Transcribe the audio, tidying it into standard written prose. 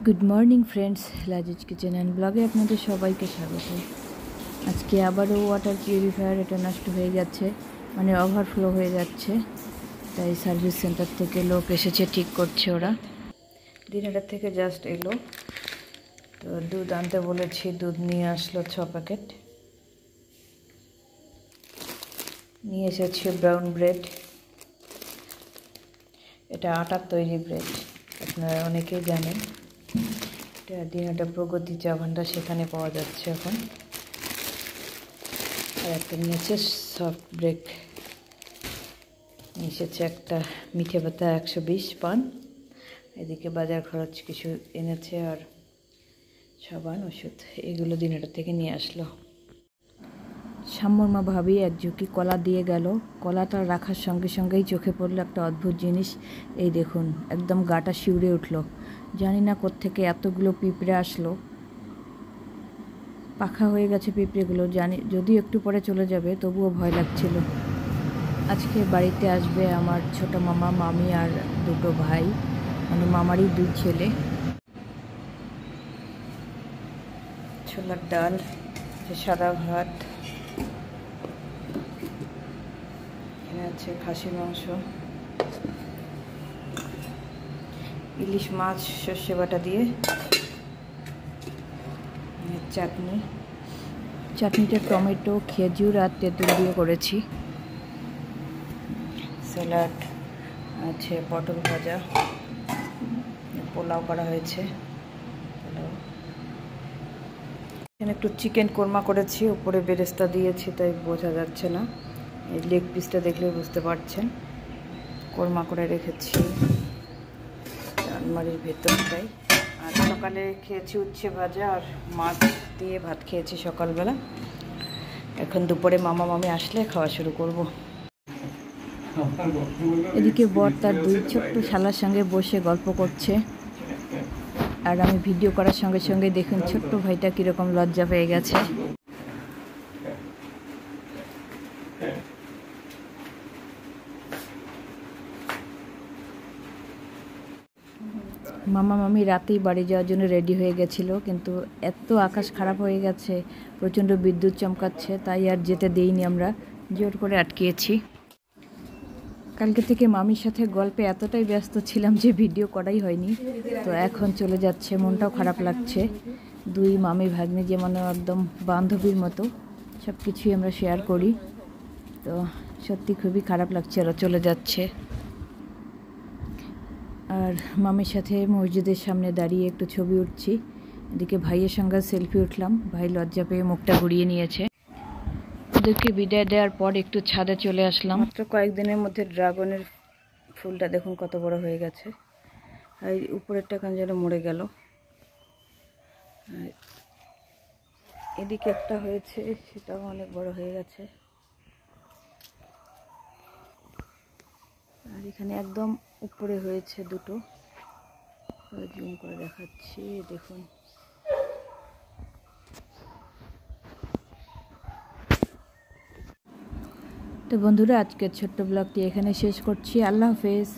Good morning friends, Lazeez kitchen and ব্লগে আপনাদের সবাইকে স্বাগত। আজকে আবারও ওয়াটার পিউরিফায়ার এটা নষ্ট হয়ে যাচ্ছে, মানে ওভারফ্লো হয়ে যাচ্ছে। তাই সার্ভিস সেন্টার থেকে লোক এসেছে, ঠিক করছে ওরা। দিনেরটার থেকে জাস্ট এলো, তো দুধ আনতে বলেছি, দুধ নিয়ে আসলো 6 প্যাকেট। নিয়ে এসেছে ব্রাউন ব্রেড, এটা আটার তৈরি ব্রেড, আপনারা অনেকেই জানেন। এটা দিনটা প্রগতি চা ভান্ডার, সেখানে পাওয়া যাচ্ছে এখন। আর একটা নিচে সফট ব্রেক এসেছে, একটা মিঠে পাতা 120 পান। এদিকে বাজার খরচ কিছু এনেছে, আর সাবান, ওষুধ, এগুলো দিনটা থেকে নিয়ে আসলো। সাম্যর ভাবি এক ঝুঁকি কলা দিয়ে গেল। কলাটা রাখার সঙ্গে সঙ্গেই চোখে পড়লো একটা অদ্ভুত জিনিস। এই দেখুন, একদম গাটা শিউরে উঠলো। জানি না কোত্থেকে এতগুলো পিঁপড়ে আসলো। পাখা হয়ে গেছে পিঁপড়েগুলো, জানি যদিও একটু পরে চলে যাবে, তবুও ভয় লাগছিল। আজকে বাড়িতে আসবে আমার ছোট মামা, মামি আর দুটো ভাই, মানে মামারই 2 ছেলে। ছোলার ডাল, সাদা ভাত, এখানে আছে খাসির মাংস, ইলিশ মাছ সর্ষে বাটা দিয়ে, চাটনি। চাটনিটা টমেটো, খেজুর আর তেঁতুল দিয়ে করেছি। স্যালাড আছে, পটল ভাজা, পোলাও করা হয়েছে। এখানে একটু চিকেন কোরমা করেছি, উপরে বেরেস্তা দিয়েছি, তাই বোঝা যাচ্ছে না। এই লেগ পিসটা দেখলে বুঝতে পারছেন, কোরমা করে রেখেছি আলমারির ভেতরটাই। আর সকালে খেয়েছি উচ্ছে ভাজা আর মাছ দিয়ে ভাত খেয়েছি সকালবেলা। এখন দুপুরে মামা মামি আসলে খাওয়া শুরু করব। এদিকে বর তার 2 ছোট্ট শালার সঙ্গে বসে গল্প করছে, আর আমি ভিডিও করার সঙ্গে সঙ্গে দেখুন ছোট্ট ভাইটা কীরকম লজ্জা পেয়ে গেছে। মামা মামি রাতেই বাড়ি যাওয়ার জন্য রেডি হয়ে গেছিল, কিন্তু এত আকাশ খারাপ হয়ে গেছে, প্রচণ্ড বিদ্যুৎ চমকাচ্ছে, তাই আর যেতে দেইনি, আমরা জোর করে আটকিয়েছি। কালকে থেকে মামির সাথে গল্পে এতটাই ব্যস্ত ছিলাম যে ভিডিও করাই হয়নি। তো এখন চলে যাচ্ছে, মনটাও খারাপ লাগছে। 2 মামি ভাগ্নি যেমন একদম বান্ধবীর মতো, সব কিছুই আমরা শেয়ার করি। তো সত্যি খুবই খারাপ লাগছে, ওরা চলে যাচ্ছে। আর মামির সাথে মসজিদের সামনে দাঁড়িয়ে একটু ছবি উঠছি। এদিকে ভাইয়ের সঙ্গে সেলফি উঠলাম, ভাই লজ্জা পেয়ে মুখটা ঘুরিয়ে নিয়েছে। ওদেরকে বিদায় দেওয়ার পর একটু ছাদে চলে আসলাম। মাত্র কয়েকদিনের মধ্যে ড্রাগনের ফুলটা দেখুন কত বড় হয়ে গেছে, আর উপরেরটা কেন যেন মরে গেল। এদিকে একটা হয়েছে, সেটাও অনেক বড় হয়ে গেছে। আর এখানে একদম উপরে হয়েছে দুটো, জুম করে দেখাচ্ছি, দেখুন। তো বন্ধুরা, আজকের ছোট্ট ব্লগটি এখানে শেষ করছি। আল্লাহ হাফেজ।